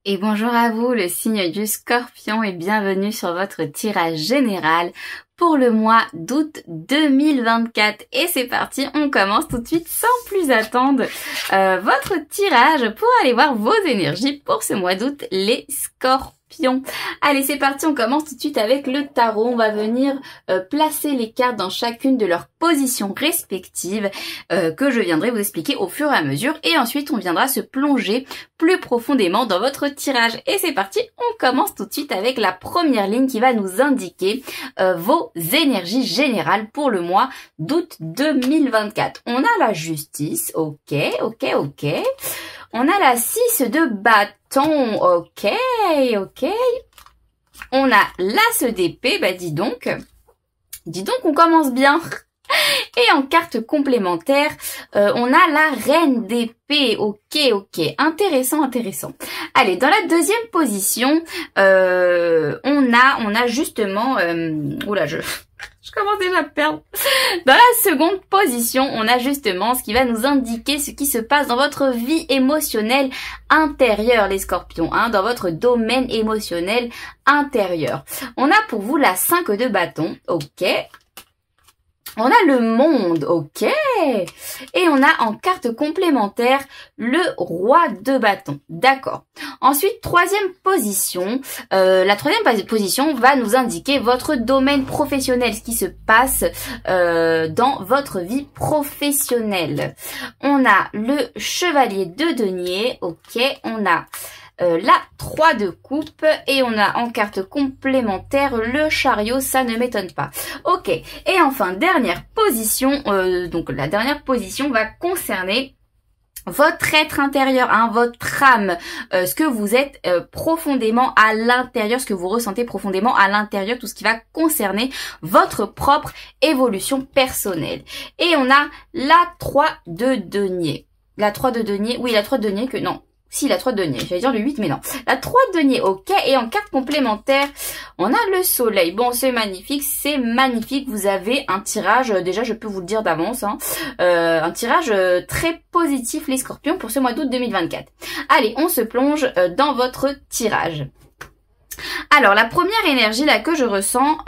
Et bonjour à vous, le signe du Scorpion, et bienvenue sur votre tirage général pour le mois d'août 2024. Et c'est parti, on commence tout de suite sans plus attendre votre tirage pour aller voir vos énergies pour ce mois d'août, les Scorpions. Allez, c'est parti, on commence tout de suite avec le tarot. On va venir placer les cartes dans chacune de leurs positions respectives que je viendrai vous expliquer au fur et à mesure. Et ensuite, on viendra se plonger plus profondément dans votre tirage. Et c'est parti, on commence tout de suite avec la première ligne qui va nous indiquer vos énergies générales pour le mois d'août 2024. On a la justice, ok. On a la 6 de bâton, ok. On a l'as d'épée, bah dis donc, on commence bien. Et en carte complémentaire, on a la reine d'épée, ok, intéressant. Allez, dans la deuxième position, on a justement, je commence déjà à perdre. Dans la seconde position, on a justement ce qui va nous indiquer ce qui se passe dans votre vie émotionnelle intérieure, les scorpions, dans votre domaine émotionnel intérieur. On a pour vous la 5 de bâton, ok. On a le monde, ok. Et on a en carte complémentaire le roi de bâton, d'accord. Ensuite, troisième position. La troisième position va nous indiquer votre domaine professionnel, ce qui se passe dans votre vie professionnelle. On a le chevalier de denier, ok. On a la 3 de coupe et on a en carte complémentaire le chariot, ça ne m'étonne pas. Ok, et enfin dernière position, donc la dernière position va concerner votre être intérieur, votre âme, ce que vous êtes profondément à l'intérieur, ce que vous ressentez profondément à l'intérieur, tout ce qui va concerner votre propre évolution personnelle. Et on a la 3 de denier. La 3 de denier, oui la 3 de denier Si, la 3 de denier, j'allais dire le 8, mais non. La 3 de denier, ok. Et en carte complémentaire, on a le soleil. Bon, c'est magnifique. Vous avez un tirage, déjà, je peux vous le dire d'avance, un tirage très positif, les scorpions, pour ce mois d'août 2024. Allez, on se plonge dans votre tirage. Alors, la première énergie là que je ressens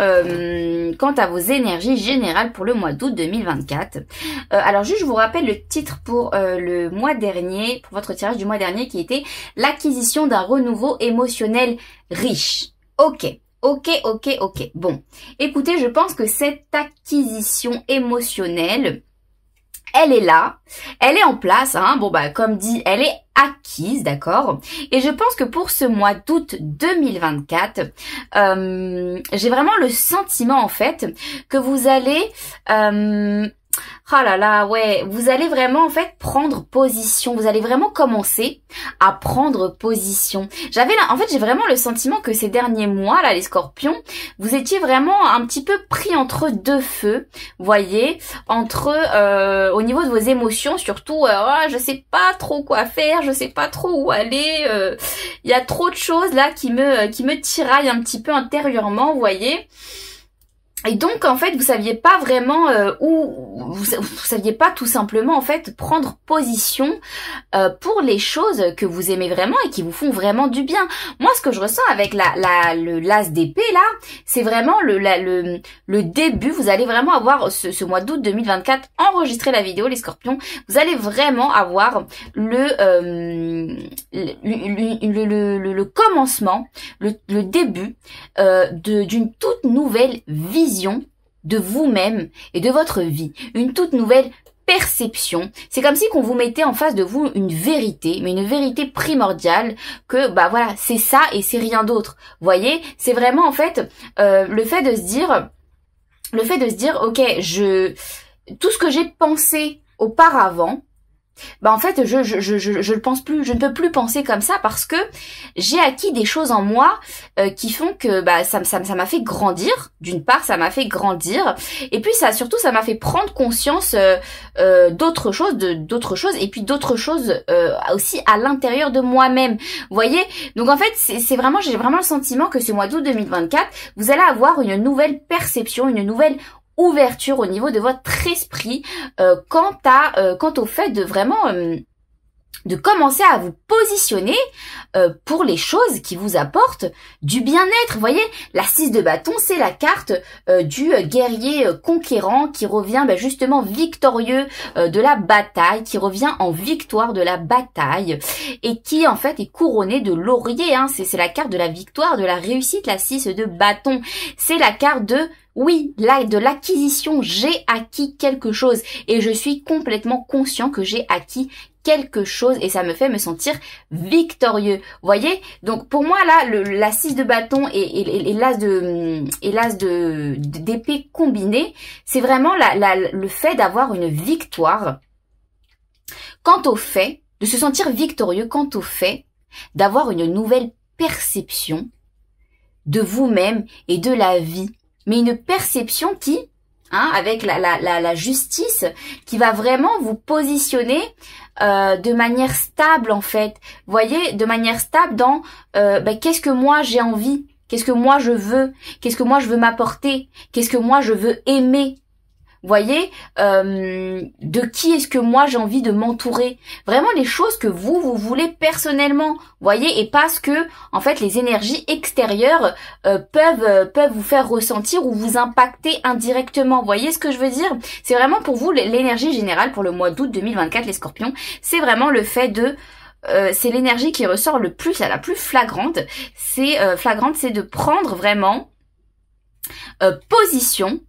quant à vos énergies générales pour le mois d'août 2024. Alors, juste, je vous rappelle le titre pour le mois dernier, pour votre tirage du mois dernier, qui était l'acquisition d'un renouveau émotionnel riche. Ok. Bon, écoutez, je pense que cette acquisition émotionnelle, elle est là, elle est en place, bon bah comme dit, elle est acquise, d'accord. Et je pense que pour ce mois d'août 2024, j'ai vraiment le sentiment en fait que vous allez vous allez vraiment en fait prendre position. Vous allez vraiment commencer à prendre position. J'ai vraiment le sentiment que ces derniers mois là, les scorpions, vous étiez vraiment un petit peu pris entre deux feux, voyez, au niveau de vos émotions, surtout, je sais pas trop quoi faire, je sais pas trop où aller. Il y a trop de choses là qui me tiraillent un petit peu intérieurement, vous voyez. Et donc en fait vous saviez pas vraiment vous saviez pas tout simplement en fait prendre position pour les choses que vous aimez vraiment et qui vous font vraiment du bien. Moi ce que je ressens avec le l'as d'épée là, c'est vraiment le début. Vous allez vraiment avoir ce mois d'août 2024, enregistrer la vidéo les scorpions, vous allez vraiment avoir le commencement, le début d'une toute nouvelle vision de vous-même et de votre vie, une toute nouvelle perception. C'est comme si qu'on vous mettait en face de vous une vérité, mais une vérité primordiale que voilà, c'est ça et c'est rien d'autre. Voyez, c'est vraiment en fait le fait de se dire ok, tout ce que j'ai pensé auparavant, en fait je le pense plus, je ne peux plus penser comme ça parce que j'ai acquis des choses en moi qui font que ça m'a fait grandir. D'une part ça m'a fait grandir et puis ça m'a fait prendre conscience d'autres choses et puis d'autres choses aussi à l'intérieur de moi-même, vous voyez. Donc en fait c'est vraiment, j'ai vraiment le sentiment que ce mois d'août 2024 vous allez avoir une nouvelle perception, une nouvelle ouverture au niveau de votre esprit quant au fait de vraiment de commencer à vous positionner pour les choses qui vous apportent du bien-être. Vous voyez, la 6 de bâton, c'est la carte du guerrier conquérant qui revient justement victorieux de la bataille, qui revient en victoire de la bataille et qui en fait est couronné de laurier. Hein. C'est la carte de la victoire, de la réussite, la 6 de bâton. C'est la carte de... Oui, là, de l'acquisition, j'ai acquis quelque chose et je suis complètement conscient que j'ai acquis quelque chose et ça me fait me sentir victorieux. Vous voyez? Donc pour moi là, la 6 de bâton et l'as d'épée combiné, c'est vraiment le fait d'avoir une victoire quant au fait de se sentir victorieux, quant au fait d'avoir une nouvelle perception de vous-même et de la vie. Mais une perception qui, avec la justice, qui va vraiment vous positionner de manière stable en fait. Vous voyez, de manière stable dans qu'est-ce que moi j'ai envie, qu'est-ce que moi je veux, qu'est-ce que moi je veux m'apporter, qu'est-ce que moi je veux aimer. Vous voyez, de qui est-ce que moi j'ai envie de m'entourer. Vraiment les choses que vous voulez personnellement. Vous voyez, et parce que en fait les énergies extérieures peuvent vous faire ressentir ou vous impacter indirectement. Vous voyez ce que je veux dire? C'est vraiment pour vous l'énergie générale pour le mois d'août 2024 les Scorpions. C'est vraiment le fait de... c'est l'énergie qui ressort le plus, la plus flagrante. C'est c'est de prendre vraiment position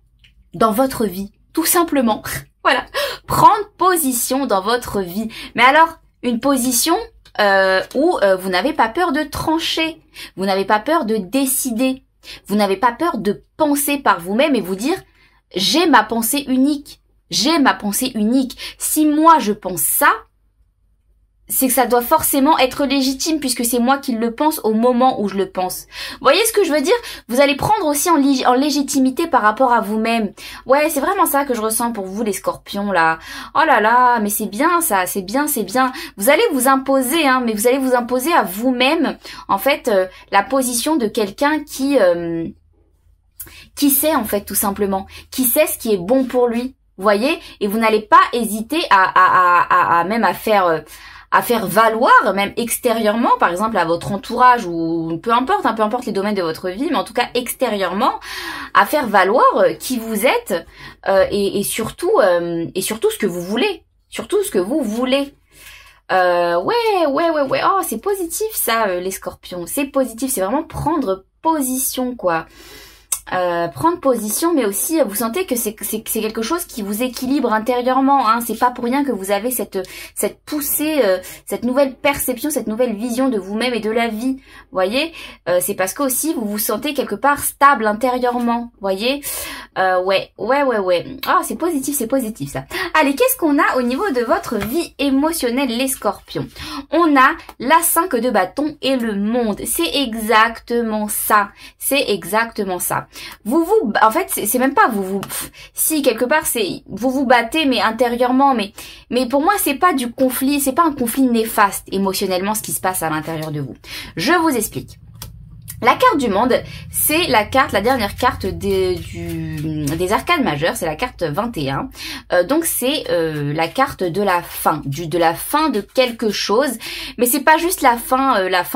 dans votre vie. Tout simplement. Voilà. Prendre position dans votre vie. Mais alors, une position où vous n'avez pas peur de trancher. Vous n'avez pas peur de décider. Vous n'avez pas peur de penser par vous-même et vous dire « J'ai ma pensée unique. J'ai ma pensée unique. Si moi je pense ça, c'est que ça doit forcément être légitime puisque c'est moi qui le pense au moment où je le pense. » Vous voyez ce que je veux dire? Vous allez prendre aussi en légitimité par rapport à vous-même. Ouais, c'est vraiment ça que je ressens pour vous les Scorpions là. Oh là là, mais c'est bien ça, c'est bien, c'est bien. Vous allez vous imposer, mais vous allez vous imposer à vous-même, en fait, la position de quelqu'un qui sait en fait tout simplement, qui sait ce qui est bon pour lui. Vous voyez? Et vous n'allez pas hésiter à faire valoir, même extérieurement, par exemple à votre entourage ou peu importe les domaines de votre vie, mais en tout cas extérieurement, à faire valoir qui vous êtes et surtout ce que vous voulez, surtout ce que vous voulez. Ouais. Oh, c'est positif ça, les Scorpions. C'est positif, c'est vraiment prendre position quoi. Prendre position, mais aussi vous sentez que c'est quelque chose qui vous équilibre intérieurement. C'est pas pour rien que vous avez cette poussée, cette nouvelle perception, cette nouvelle vision de vous-même et de la vie. Voyez, c'est parce que aussi vous vous sentez quelque part stable intérieurement. Voyez, ouais. Ah, c'est positif ça. Allez, qu'est-ce qu'on a au niveau de votre vie émotionnelle, les Scorpions? On a la 5 de bâton et le monde. C'est exactement ça. C'est exactement ça. En fait, c'est même pas si quelque part vous vous battez, mais intérieurement, mais pour moi, c'est pas du conflit, c'est pas un conflit néfaste émotionnellement ce qui se passe à l'intérieur de vous. Je vous explique. La carte du monde, c'est la dernière carte des arcanes majeures, c'est la carte 21. Donc c'est la carte de la fin, de la fin de quelque chose. Mais c'est pas juste la fin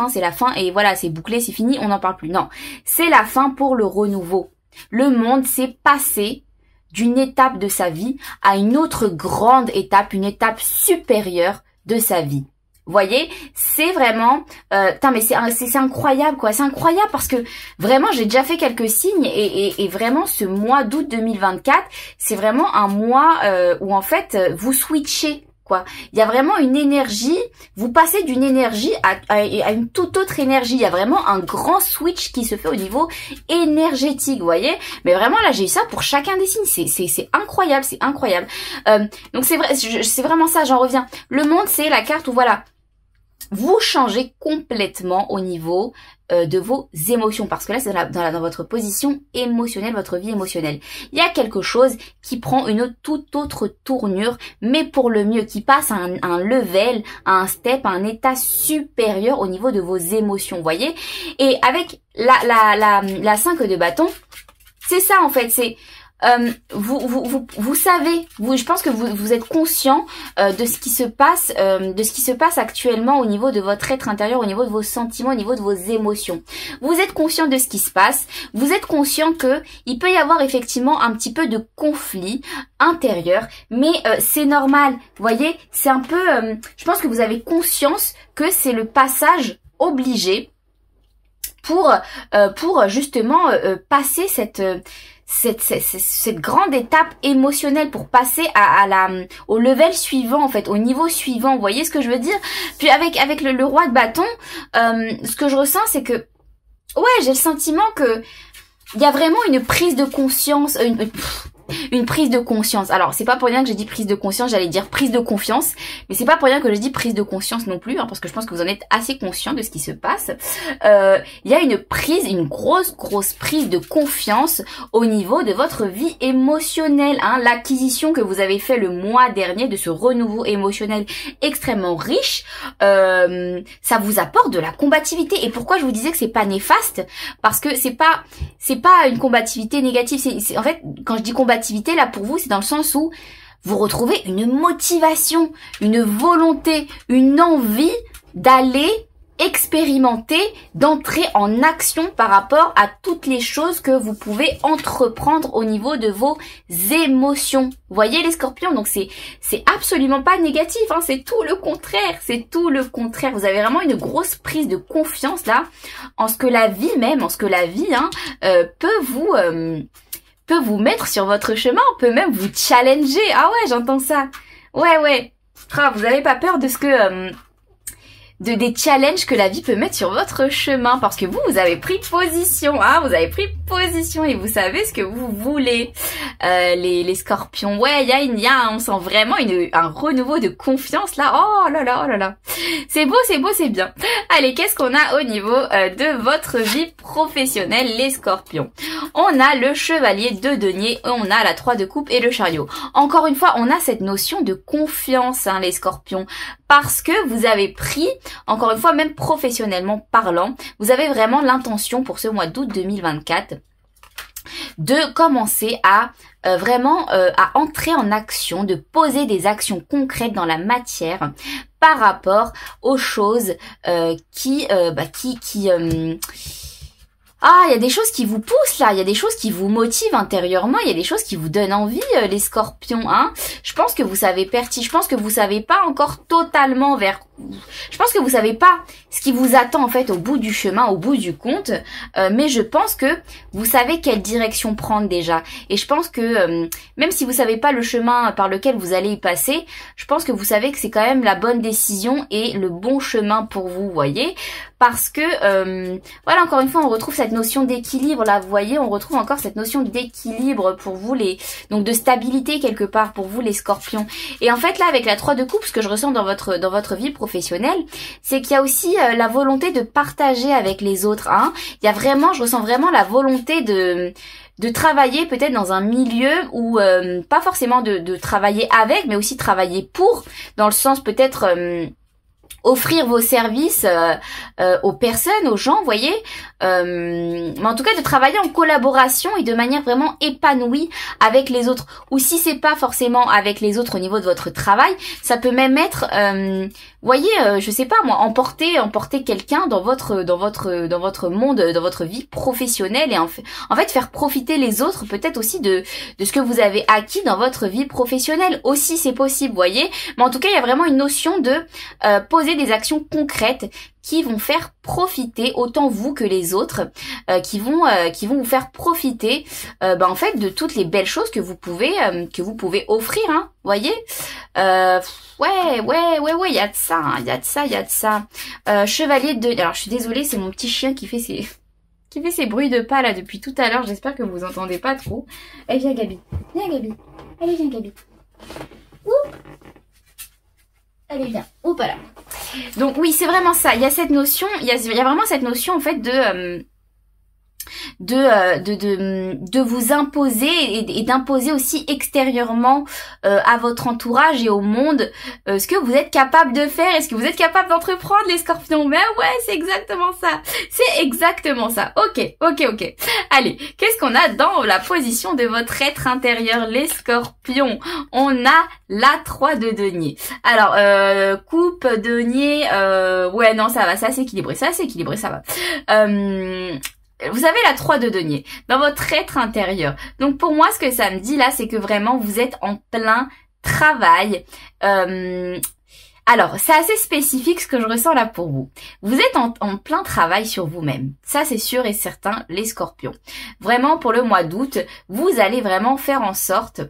c'est la fin et voilà, c'est bouclé, c'est fini, on n'en parle plus. Non, c'est la fin pour le renouveau. Le monde s'est passé d'une étape de sa vie à une autre grande étape, une étape supérieure de sa vie. Voyez, c'est vraiment, mais c'est incroyable quoi, c'est incroyable parce que vraiment j'ai déjà fait quelques signes et vraiment ce mois d'août 2024, c'est vraiment un mois où en fait vous switchez quoi. Il y a vraiment une énergie, vous passez d'une énergie à une toute autre énergie. Il y a vraiment un grand switch qui se fait au niveau énergétique, vous voyez. Mais vraiment là j'ai eu ça pour chacun des signes, c'est incroyable, c'est incroyable. Donc c'est vrai, c'est vraiment ça, j'en reviens. Le monde c'est la carte où voilà. Vous changez complètement au niveau de vos émotions parce que là c'est dans votre position émotionnelle, votre vie émotionnelle. Il y a quelque chose qui prend une toute autre tournure mais pour le mieux, qui passe à un level, à un step, à un état supérieur au niveau de vos émotions, voyez. Et avec la 5 de bâton, c'est ça en fait, c'est vous savez, je pense que vous êtes conscient de ce qui se passe actuellement au niveau de votre être intérieur, au niveau de vos sentiments, au niveau de vos émotions. Vous êtes conscient de ce qui se passe, vous êtes conscient que il peut y avoir effectivement un petit peu de conflit intérieur, mais c'est normal. Vous voyez, c'est un peu, je pense que vous avez conscience que c'est le passage obligé pour justement passer cette grande étape émotionnelle, pour passer au level suivant, en fait, au niveau suivant. Vous voyez ce que je veux dire? Puis avec le roi de bâton, ce que je ressens, c'est que ouais, j'ai le sentiment que il y a vraiment une prise de conscience, une prise de conscience. Alors, c'est pas pour rien que j'ai dit prise de conscience, j'allais dire prise de confiance, mais c'est pas pour rien que je dis prise de conscience non plus, hein, parce que je pense que vous en êtes assez conscient de ce qui se passe. Il y a une grosse prise de confiance au niveau de votre vie émotionnelle, hein. L'acquisition que vous avez fait le mois dernier de ce renouveau émotionnel extrêmement riche, ça vous apporte de la combativité. Et pourquoi je vous disais que c'est pas néfaste? Parce que c'est pas une combativité négative. En fait, quand je dis combativité, là, pour vous, c'est dans le sens où vous retrouvez une motivation, une volonté, une envie d'aller expérimenter, d'entrer en action par rapport à toutes les choses que vous pouvez entreprendre au niveau de vos émotions. Vous voyez les scorpions? Donc c'est absolument pas négatif, hein, c'est tout le contraire, c'est tout le contraire. Vous avez vraiment une grosse prise de confiance là en ce que la vie même, peut vous mettre sur votre chemin, peut même vous challenger. Ah ouais, j'entends ça. Ouais. Ah, vous avez pas peur de ce que des challenges que la vie peut mettre sur votre chemin, parce que vous avez pris position, hein, vous avez pris position et vous savez ce que vous voulez. Les scorpions, ouais, on sent vraiment un renouveau de confiance là. Oh là là. C'est beau, c'est bien. Allez, qu'est-ce qu'on a au niveau de votre vie professionnelle, les scorpions? On a le chevalier de denier, on a la 3 de coupe et le chariot. Encore une fois, on a cette notion de confiance, hein, les scorpions, parce que vous avez pris, encore une fois, même professionnellement parlant, vous avez vraiment l'intention pour ce mois d'août 2024 de commencer à à entrer en action, de poser des actions concrètes dans la matière par rapport aux choses il y a des choses qui vous poussent là, il y a des choses qui vous motivent intérieurement, il y a des choses qui vous donnent envie, les scorpions, hein. Je pense que vous savez pas encore totalement je pense que vous savez pas ce qui vous attend en fait au bout du chemin, au bout du compte, mais je pense que vous savez quelle direction prendre déjà. Et je pense que même si vous savez pas le chemin par lequel vous allez y passer, je pense que vous savez que c'est quand même la bonne décision et le bon chemin pour vous, voyez. Parce que, voilà, encore une fois, on retrouve cette notion d'équilibre, là, vous voyez, on retrouve encore cette notion d'équilibre pour vous, donc de stabilité quelque part pour vous, les scorpions. Et en fait, là, avec la 3 de coupe, ce que je ressens dans votre vie professionnelle, c'est qu'il y a aussi la volonté de partager avec les autres, hein. Je ressens vraiment la volonté de travailler peut-être dans un milieu où, pas forcément de travailler avec, mais aussi travailler pour, dans le sens peut-être... offrir vos services aux personnes, aux gens, vous voyez, mais en tout cas de travailler en collaboration et de manière vraiment épanouie avec les autres. Ou si c'est pas forcément avec les autres au niveau de votre travail, ça peut même être, vous voyez, je sais pas moi, emporter quelqu'un dans votre monde, dans votre vie professionnelle et en fait faire profiter les autres peut-être aussi de ce que vous avez acquis dans votre vie professionnelle. Aussi c'est possible, vous voyez. Mais en tout cas il y a vraiment une notion de poser des actions concrètes qui vont faire profiter autant vous que les autres, qui vont vous faire profiter en fait de toutes les belles choses que vous pouvez offrir, hein, voyez. Ouais, il y a de ça, chevalier de... Alors je suis désolée, c'est mon petit chien qui fait ses bruits de pas là depuis tout à l'heure, j'espère que vous entendez pas trop. Allez viens Gabi, allez viens Gabi. Ouh. Allez viens, oups là. Donc oui, c'est vraiment ça. Il y a cette notion, il y a vraiment cette notion en fait de vous imposer et d'imposer aussi extérieurement à votre entourage et au monde ce que vous êtes capable de faire et ce que vous êtes capable d'entreprendre, les scorpions. Mais ouais, c'est exactement ça. C'est exactement ça. Ok. Allez, qu'est-ce qu'on a dans la position de votre être intérieur, les scorpions? On a la 3 de denier. Alors, coupe, denier, ouais, non, ça va, c'est assez équilibré, ça va. Vous avez la 3 de denier dans votre être intérieur. Donc pour moi, ce que ça me dit là, c'est que vraiment vous êtes en plein travail. Alors, c'est assez spécifique ce que je ressens là pour vous. Vous êtes en plein travail sur vous-même. Ça, c'est sûr et certain, les scorpions. Vraiment, pour le mois d'août, vous allez vraiment faire en sorte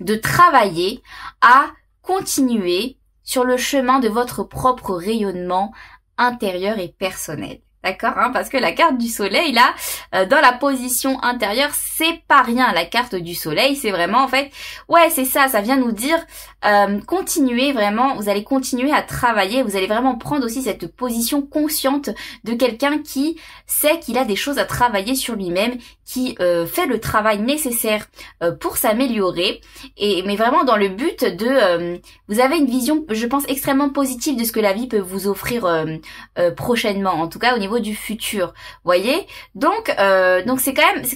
de travailler à continuer sur le chemin de votre propre rayonnement intérieur et personnel. D'accord, hein, parce que la carte du soleil, là, dans la position intérieure, c'est pas rien. La carte du soleil, c'est vraiment, en fait, ouais, c'est ça, ça vient nous dire, continuez vraiment, vous allez continuer à travailler, vous allez vraiment prendre aussi cette position consciente de quelqu'un qui sait qu'il a des choses à travailler sur lui-même, qui fait le travail nécessaire pour s'améliorer, mais vraiment dans le but de, vous avez une vision, je pense, extrêmement positive de ce que la vie peut vous offrir prochainement, en tout cas au niveau du futur, voyez. Donc c'est quand même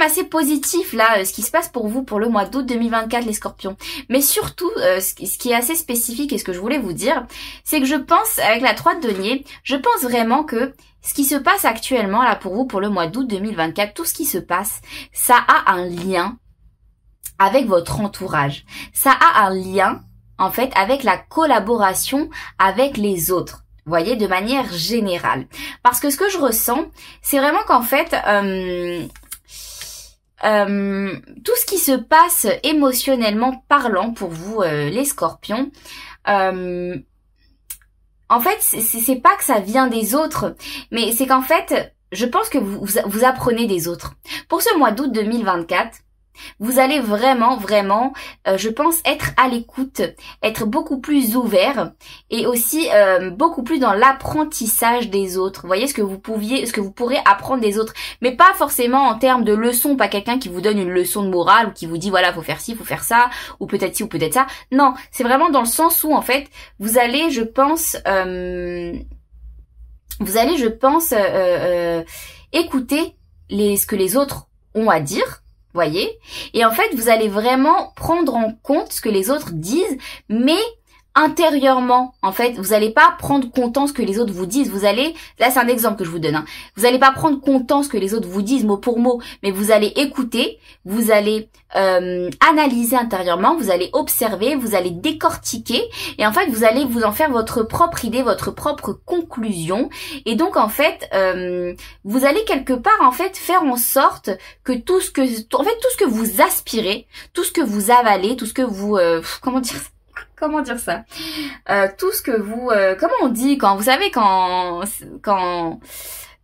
assez positif là ce qui se passe pour vous pour le mois d'août 2024, les scorpions. Mais surtout ce qui est assez spécifique et ce que je voulais vous dire, c'est que je pense, avec la 3 de denier, je pense vraiment que ce qui se passe actuellement là pour vous pour le mois d'août 2024, tout ce qui se passe, ça a un lien avec votre entourage. Ça a un lien en fait avec la collaboration avec les autres. Vous voyez, de manière générale. Parce que ce que je ressens, c'est vraiment qu'en fait, tout ce qui se passe émotionnellement parlant pour vous, les scorpions, en fait, c'est pas que ça vient des autres, mais c'est qu'en fait, je pense que vous apprenez des autres. Pour ce mois d'août 2024, vous allez vraiment, je pense, être à l'écoute, être beaucoup plus ouvert et aussi beaucoup plus dans l'apprentissage des autres. Vous voyez ce que vous pourrez apprendre des autres, mais pas forcément en termes de leçons, pas quelqu'un qui vous donne une leçon de morale ou qui vous dit voilà, faut faire ci, faut faire ça, ou peut-être ci ou peut-être ça. Non, c'est vraiment dans le sens où en fait, vous allez, je pense, écouter ce que les autres ont à dire. Voyez, et en fait vous allez vraiment prendre en compte ce que les autres disent, mais intérieurement, en fait, vous allez pas prendre compte ce que les autres vous disent. Vous allez, là c'est un exemple que je vous donne, hein. Vous allez pas prendre compte ce que les autres vous disent mot pour mot, mais vous allez écouter, vous allez analyser intérieurement, vous allez observer, vous allez décortiquer, et en fait vous allez vous en faire votre propre idée, votre propre conclusion, et donc en fait vous allez quelque part en fait faire en sorte que tout ce que vous aspirez, tout ce que vous avalez, tout ce que vous comment dire ça, tout ce que vous comment on dit quand vous savez quand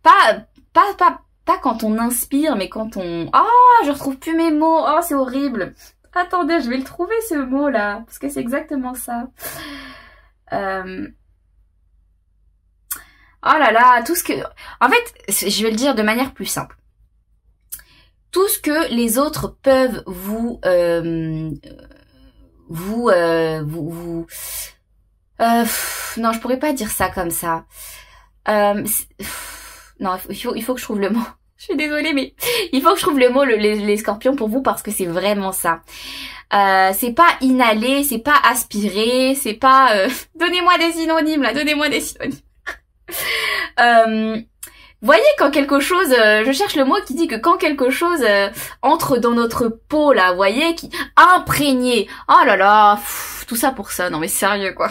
pas quand on inspire, mais quand on je retrouve plus mes mots, c'est horrible. Attendez, je vais le trouver ce mot là parce que c'est exactement ça. Oh là là, tout ce que en fait, je vais le dire de manière plus simple. Tout ce que les autres peuvent vous non, je pourrais pas dire ça comme ça. Non, il faut que je trouve le mot. Je suis désolée, mais il faut que je trouve le mot, les scorpions pour vous, parce que c'est vraiment ça. C'est pas inhaler, c'est pas aspirer, c'est pas... Donnez-moi des synonymes, là, donnez-moi des synonymes. Voyez quand quelque chose, je cherche le mot qui dit que quand quelque chose entre dans notre peau là, voyez, qui imprégné. Oh là là, tout ça pour ça, non mais sérieux quoi.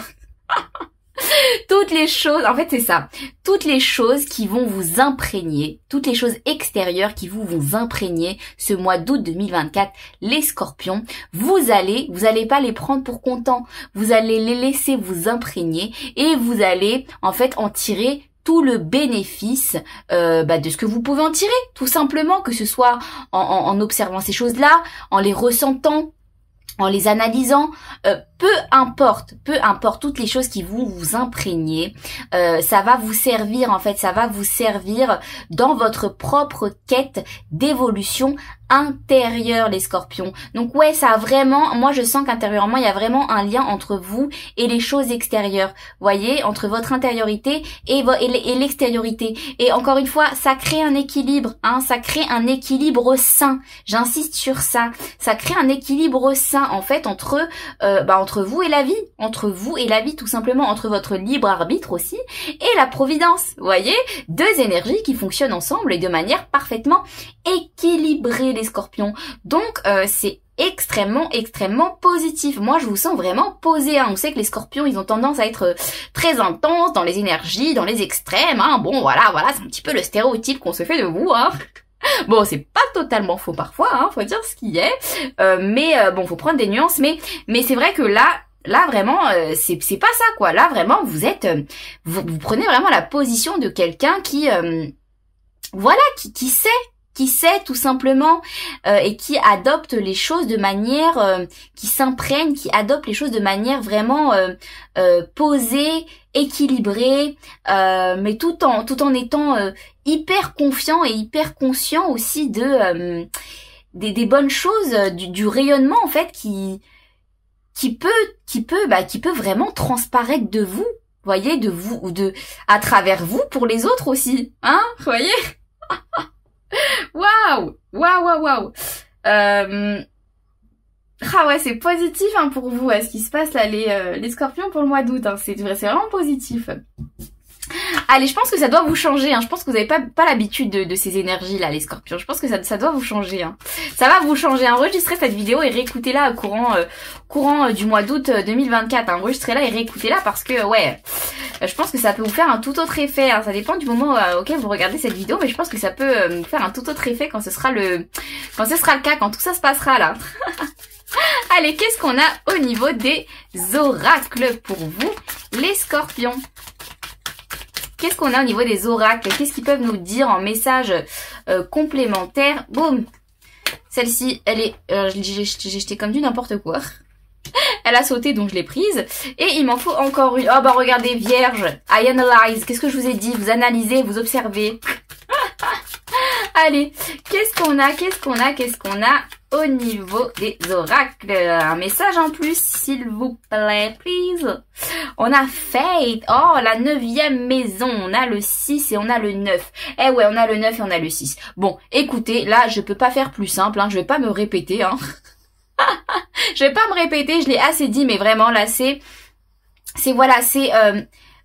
Toutes les choses, en fait c'est ça, toutes les choses qui vont vous imprégner, toutes les choses extérieures qui vous imprégner ce mois d'août 2024, les scorpions, vous allez pas les prendre pour comptant, vous allez les laisser vous imprégner et vous allez en fait en tirer tout le bénéfice de ce que vous pouvez en tirer, tout simplement, que ce soit en observant ces choses-là, en les ressentant, en les analysant, peu importe toutes les choses qui vous imprégnez, ça va vous servir en fait, ça va vous servir dans votre propre quête d'évolution intérieure, les scorpions. Donc ouais, ça a vraiment, moi je sens qu'intérieurement il y a vraiment un lien entre vous et les choses extérieures, voyez, entre votre intériorité et l'extériorité. Et encore une fois, ça crée un équilibre, hein, ça crée un équilibre sain. J'insiste sur ça. Ça crée un équilibre sain en fait entre vous et la vie, entre vous et la vie tout simplement, entre votre libre arbitre aussi et la providence. Vous voyez, deux énergies qui fonctionnent ensemble et de manière parfaitement équilibrée, les scorpions. Donc c'est extrêmement positif. Moi je vous sens vraiment posé, hein. On sait que les scorpions ils ont tendance à être très intenses dans les énergies, dans les extrêmes, hein. Bon voilà, c'est un petit peu le stéréotype qu'on se fait de vous, hein. Bon, c'est pas totalement faux parfois, hein, faut dire ce qui est, mais bon, faut prendre des nuances, mais c'est vrai que là vraiment, c'est pas ça quoi. Là vraiment, vous êtes, vous prenez vraiment la position de quelqu'un qui, voilà, qui sait tout simplement et qui adopte les choses de manière, qui s'imprègne, qui adopte les choses de manière vraiment posée, équilibrée, mais tout en étant hyper confiant et hyper conscient aussi de des bonnes choses, du rayonnement en fait qui peut vraiment transparaître de vous, voyez, de vous ou à travers vous pour les autres aussi, hein, voyez. Waouh. Ah ouais, c'est positif hein, pour vous, ce qui se passe là, les scorpions pour le mois d'août, hein, c'est vraiment positif. Allez, je pense que ça doit vous changer, hein. Je pense que vous n'avez pas l'habitude de ces énergies là, les scorpions. Je pense que ça doit vous changer, hein. Ça va vous changer. Enregistrez cette vidéo et réécoutez-la courant du mois d'août 2024. Hein. Enregistrez-la et réécoutez-la parce que ouais, je pense que ça peut vous faire un tout autre effet. Hein. Ça dépend du moment auquel vous regardez cette vidéo, mais je pense que ça peut vous faire un tout autre effet quand ce sera le cas, quand tout ça se passera là. Allez, qu'est-ce qu'on a au niveau des oracles pour vous, les scorpions? Qu'est-ce qu'on a au niveau des oracles? Qu'est-ce qu'ils peuvent nous dire en message complémentaire? Boum! Celle-ci, elle est... j'ai jeté comme du n'importe quoi. Elle a sauté, donc je l'ai prise. Et il m'en faut encore une. Oh bah regardez, Vierge. I analyze. Qu'est-ce que je vous ai dit? Vous analysez, vous observez. Allez, qu'est-ce qu'on a au niveau des oracles? Un message en plus, s'il vous plaît, please. On a Faith. Oh, la 9e maison. On a le 6 et on a le 9. Eh ouais, on a le 9 et on a le 6. Bon, écoutez, là, je peux pas faire plus simple, hein. Je vais pas me répéter, hein. Je vais pas me répéter, je l'ai assez dit, mais vraiment, là, c'est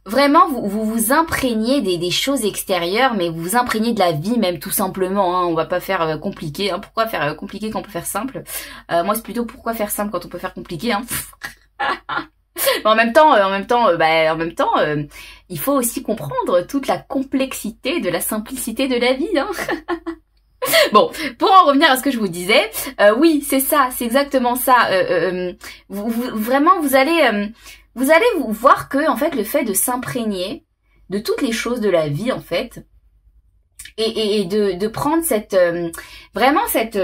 vraiment, vous imprégnez des choses extérieures, mais vous vous imprégnez de la vie même tout simplement. Hein. On va pas faire compliqué. Hein. Pourquoi faire compliqué quand on peut faire simple? Moi, c'est plutôt pourquoi faire simple quand on peut faire compliqué. Hein. Mais en même temps, il faut aussi comprendre toute la complexité de la simplicité de la vie. Hein. Bon, pour en revenir à ce que je vous disais, oui, c'est ça, c'est exactement ça. Vraiment, vous allez vous voir que en fait le fait de s'imprégner de toutes les choses de la vie en fait et de prendre vraiment cet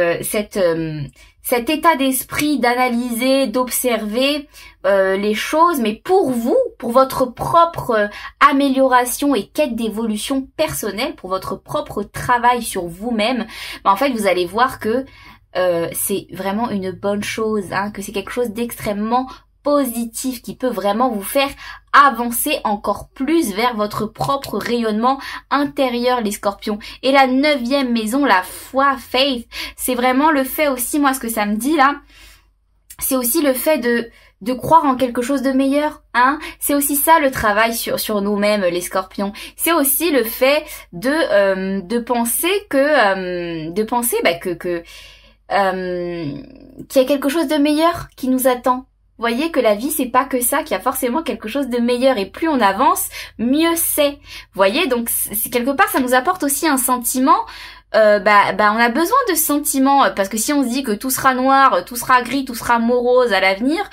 état d'esprit d'analyser, d'observer les choses, mais pour vous, pour votre propre amélioration et quête d'évolution personnelle, pour votre propre travail sur vous-même, en fait vous allez voir que c'est vraiment une bonne chose, hein, que c'est quelque chose d'extrêmement positif qui peut vraiment vous faire avancer encore plus vers votre propre rayonnement intérieur, les scorpions. Et la 9e maison, la foi, Faith, c'est vraiment le fait aussi, moi ce que ça me dit là, c'est aussi le fait de croire en quelque chose de meilleur, hein. C'est aussi ça le travail sur nous-mêmes, les scorpions. C'est aussi le fait de penser qu'il y a quelque chose de meilleur qui nous attend. Vous voyez que la vie, c'est pas que ça, qu'il y a forcément quelque chose de meilleur. Et plus on avance, mieux c'est. Vous voyez, donc c'est quelque part, ça nous apporte aussi un sentiment. On a besoin de sentiments parce que si on se dit que tout sera noir, tout sera gris, tout sera morose à l'avenir,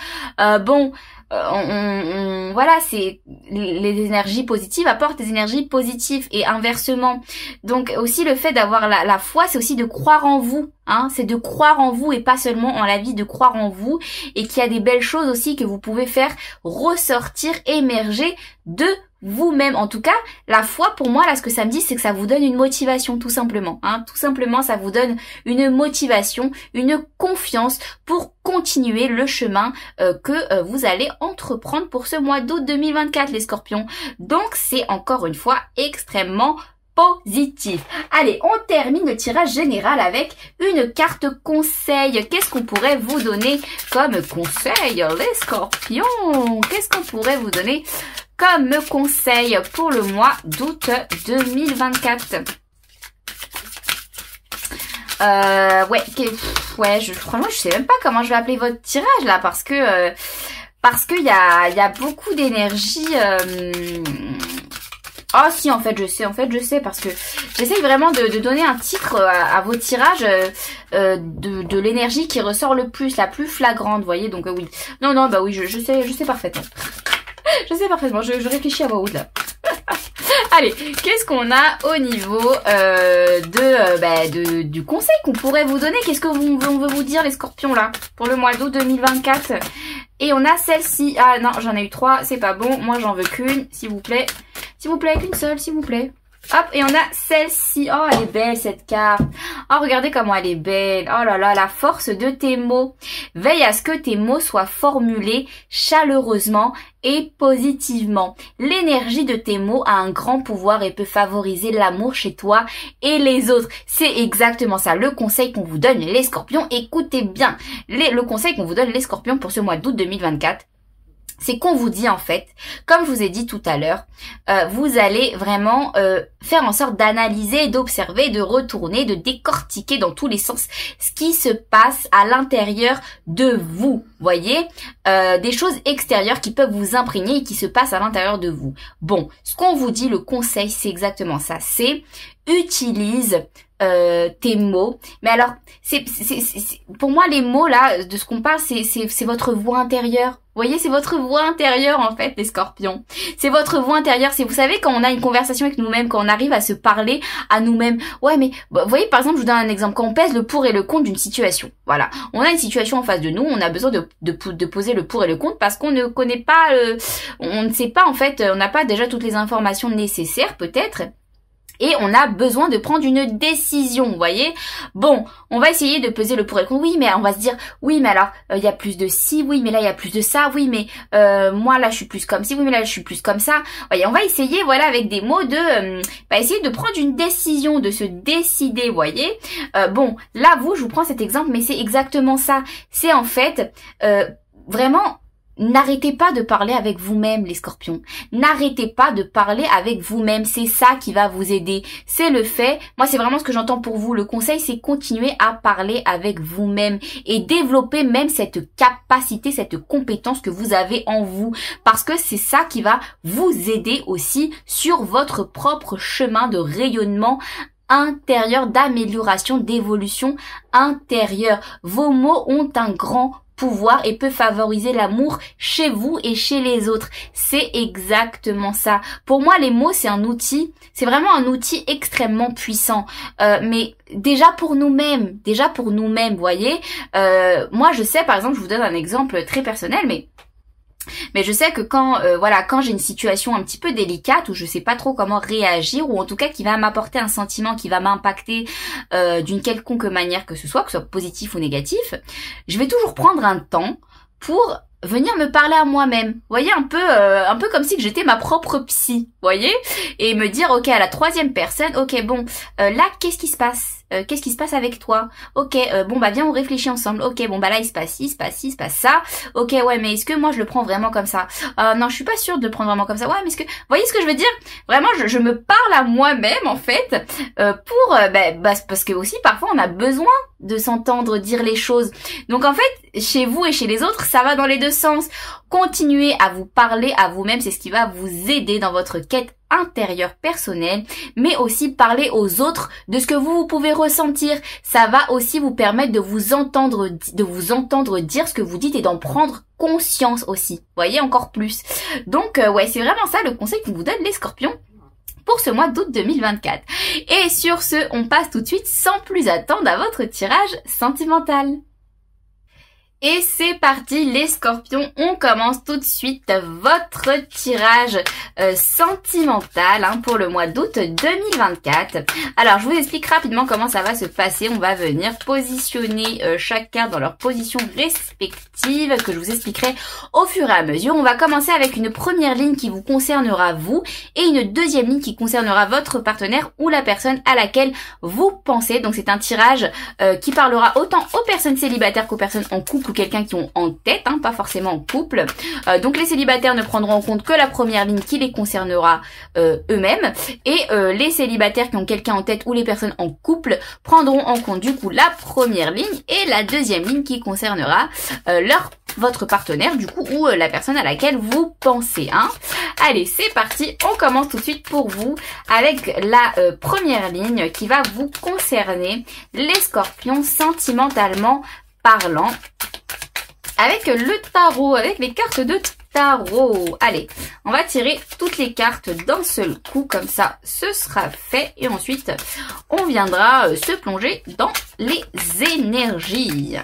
voilà, c'est les énergies positives apportent des énergies positives et inversement. Donc aussi le fait d'avoir la foi, c'est aussi de croire en vous, hein, c'est de croire en vous et pas seulement en la vie, de croire en vous et qu'il y a des belles choses aussi que vous pouvez faire ressortir, émerger de vous-même. En tout cas, la foi, pour moi, là, ce que ça me dit, c'est que ça vous donne une motivation, tout simplement. Hein. Tout simplement, ça vous donne une motivation, une confiance pour continuer le chemin que vous allez entreprendre pour ce mois d'août 2024, les scorpions. Donc, c'est encore une fois extrêmement positif. Allez, on termine le tirage général avec une carte conseil. Qu'est-ce qu'on pourrait vous donner comme conseil, les scorpions? Qu'est-ce qu'on pourrait vous donner comme conseil pour le mois d'août 2024? Franchement, je sais même pas comment je vais appeler votre tirage là, parce que il y a beaucoup d'énergie. Oh si, en fait je sais parce que j'essaye vraiment de donner un titre à vos tirages de l'énergie qui ressort le plus, la plus flagrante, vous voyez, donc oui. Non, bah oui, je sais parfaitement. Je sais parfaitement, je réfléchis à voix haute là. Allez, qu'est-ce qu'on a au niveau du conseil qu'on pourrait vous donner? Qu'est-ce que on veut vous dire, les scorpions, là, pour le mois d'août 2024? Et on a celle-ci. Ah non, j'en ai eu 3, c'est pas bon. Moi, j'en veux qu'une, s'il vous plaît. S'il vous plaît, qu'une seule, s'il vous plaît. Hop, et on a celle-ci. Oh, elle est belle, cette carte. Oh, regardez comment elle est belle. Oh là là, la force de tes mots. Veille à ce que tes mots soient formulés chaleureusement et positivement. L'énergie de tes mots a un grand pouvoir et peut favoriser l'amour chez toi et les autres. C'est exactement ça, le conseil qu'on vous donne, les scorpions. Écoutez bien, le conseil qu'on vous donne, les scorpions, pour ce mois d'août 2024. C'est qu'on vous dit en fait, comme je vous ai dit tout à l'heure, vous allez vraiment faire en sorte d'analyser, d'observer, de retourner, de décortiquer dans tous les sens ce qui se passe à l'intérieur de vous. Voyez, des choses extérieures qui peuvent vous imprégner et qui se passent à l'intérieur de vous. Bon, ce qu'on vous dit, le conseil, c'est exactement ça. C'est utilise tes mots. Mais alors, pour moi, les mots là, de ce qu'on parle, c'est votre voix intérieure. Vous voyez, c'est votre voix intérieure en fait, les scorpions. C'est votre voix intérieure. C'est, vous savez, quand on a une conversation avec nous-mêmes, quand on arrive à se parler à nous-mêmes. Ouais, mais vous voyez, par exemple, je vous donne un exemple. Quand on pèse le pour et le contre d'une situation. Voilà. On a une situation en face de nous. On a besoin de poser le pour et le contre parce qu'on ne connaît pas, on ne sait pas en fait, on n'a pas déjà toutes les informations nécessaires peut-être. Et on a besoin de prendre une décision, vous voyez. Bon, on va essayer de peser le pour et le contre. Oui, mais on va se dire, oui, mais alors, il y a plus de ci, oui, mais là, il y a plus de ça, oui, mais moi, là, je suis plus comme ci, oui, mais là, je suis plus comme ça. Voyez, on va essayer, voilà, avec des mots de... essayer de prendre une décision, de se décider, vous voyez. Bon, là, je vous prends cet exemple, mais c'est exactement ça. C'est en fait, vraiment... N'arrêtez pas de parler avec vous-même, les scorpions. N'arrêtez pas de parler avec vous-même. C'est ça qui va vous aider. C'est le fait, moi c'est vraiment ce que j'entends pour vous. Le conseil, c'est continuer à parler avec vous-même et développer même cette capacité, cette compétence que vous avez en vous. Parce que c'est ça qui va vous aider aussi sur votre propre chemin de rayonnement intérieur, d'amélioration, d'évolution intérieure. Vos mots ont un grand pouvoir et peut favoriser l'amour chez vous et chez les autres. C'est exactement ça. Pour moi, les mots, c'est un outil, c'est vraiment un outil extrêmement puissant. Mais déjà pour nous-mêmes, vous voyez. Moi, je sais, par exemple, je vous donne un exemple très personnel, mais je sais que quand j'ai une situation un petit peu délicate où je sais pas trop comment réagir, ou en tout cas qui va m'apporter un sentiment qui va m'impacter d'une quelconque manière que ce soit positif ou négatif, je vais toujours prendre un temps pour venir me parler à moi-même. Vous voyez, un peu comme si que j'étais ma propre psy, vous voyez, et me dire, ok, à la troisième personne, ok, bon, là, qu'est-ce qui se passe? Qu'est-ce qui se passe avec toi? Ok, bon bah viens on réfléchit ensemble. Ok, bon bah là il se passe ci, il se passe ci, il se passe ça. Ok, ouais, mais est-ce que moi je le prends vraiment comme ça? Non, je suis pas sûre de le prendre vraiment comme ça. Ouais, mais est-ce que, vous voyez ce que je veux dire? Vraiment, je me parle à moi-même en fait parce que aussi parfois on a besoin de s'entendre dire les choses. Donc en fait, chez vous et chez les autres, ça va dans les deux sens. Continuez à vous parler à vous-même, c'est ce qui va vous aider dans votre quête intérieur personnel, mais aussi parler aux autres de ce que vous pouvez ressentir. Ça va aussi vous permettre de vous entendre dire ce que vous dites et d'en prendre conscience aussi. Vous voyez, encore plus. Donc, ouais, c'est vraiment ça le conseil qu'on vous donne, les scorpions, pour ce mois d'août 2024. Et sur ce, on passe tout de suite sans plus attendre à votre tirage sentimental. Et c'est parti les scorpions, on commence tout de suite votre tirage sentimental pour le mois d'août 2024. Alors je vous explique rapidement comment ça va se passer. On va venir positionner chaque carte dans leur position respective que je vous expliquerai au fur et à mesure. On va commencer avec une première ligne qui vous concernera vous et une deuxième ligne qui concernera votre partenaire ou la personne à laquelle vous pensez. Donc c'est un tirage qui parlera autant aux personnes célibataires qu'aux personnes en couple, quelqu'un qui ont en tête, pas forcément en couple. Donc les célibataires ne prendront en compte que la première ligne qui les concernera eux-mêmes, et les célibataires qui ont quelqu'un en tête ou les personnes en couple prendront en compte du coup la première ligne et la deuxième ligne qui concernera votre partenaire du coup ou la personne à laquelle vous pensez. Allez, c'est parti, on commence tout de suite pour vous avec la première ligne qui va vous concerner, les scorpions, sentimentalement parlant, avec le tarot, avec les cartes de tarot. Allez, on va tirer toutes les cartes d'un seul coup, comme ça ce sera fait, et ensuite on viendra se plonger dans les énergies.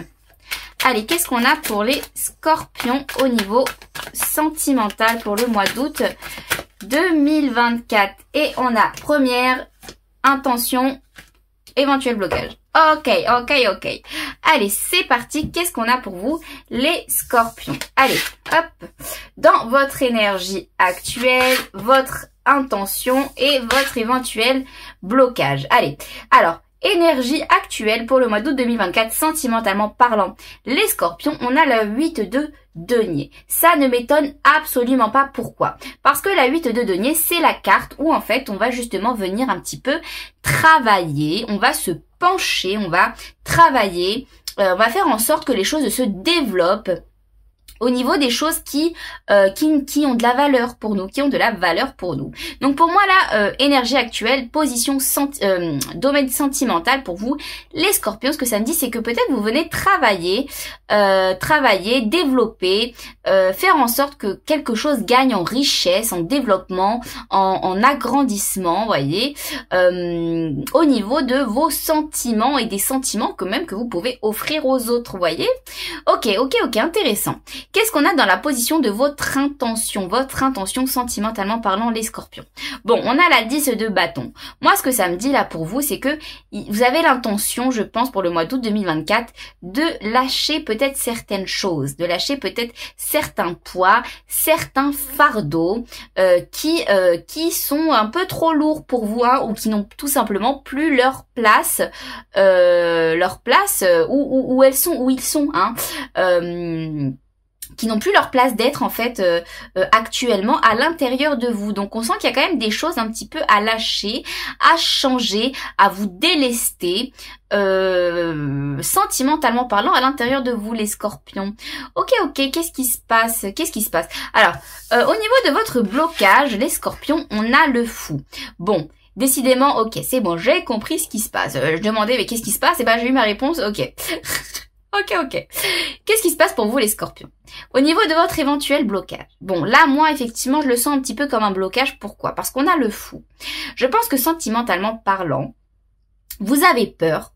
Allez, qu'est-ce qu'on a pour les scorpions au niveau sentimental pour le mois d'août 2024? Et on a première intention, éventuel blocage. Ok. Allez, c'est parti. Qu'est-ce qu'on a pour vous, les scorpions? Allez, hop. Dans votre énergie actuelle, votre intention et votre éventuel blocage. Allez, alors, énergie actuelle pour le mois d'août 2024, sentimentalement parlant. Les scorpions, on a la 8 de denier. Ça ne m'étonne absolument pas. Pourquoi? Parce que la 8 de denier, c'est la carte où en fait on va justement venir un petit peu travailler, on va se pencher, on va travailler, on va faire en sorte que les choses se développent au niveau des choses qui ont de la valeur pour nous, Donc pour moi là, énergie actuelle, position domaine sentimental pour vous, les scorpions, ce que ça me dit, c'est que peut-être vous venez travailler, développer, faire en sorte que quelque chose gagne en richesse, en développement, en agrandissement, voyez, au niveau de vos sentiments et des sentiments que même que vous pouvez offrir aux autres, voyez. Ok, intéressant. Qu'est-ce qu'on a dans la position de votre intention sentimentalement parlant, les scorpions? Bon, on a la 10 de bâton. Moi, ce que ça me dit là pour vous, c'est que vous avez l'intention, je pense, pour le mois d'août 2024, de lâcher peut-être certaines choses, de lâcher peut-être certains poids, certains fardeaux qui sont un peu trop lourds pour vous, ou qui n'ont tout simplement plus leur place où ils sont, qui n'ont plus leur place d'être en fait actuellement à l'intérieur de vous. Donc on sent qu'il y a quand même des choses un petit peu à lâcher, à changer, à vous délester, sentimentalement parlant à l'intérieur de vous, les scorpions. Ok, qu'est-ce qui se passe? Alors, au niveau de votre blocage, les scorpions, on a le fou. Bon, décidément, ok, c'est bon, j'ai compris ce qui se passe. Je demandais, mais qu'est-ce qui se passe? Et ben j'ai eu ma réponse, ok. Ok. Qu'est-ce qui se passe pour vous, les scorpions? Au niveau de votre éventuel blocage. Bon, là, moi, effectivement, je le sens un petit peu comme un blocage. Pourquoi? Parce qu'on a le fou. Je pense que sentimentalement parlant, vous avez peur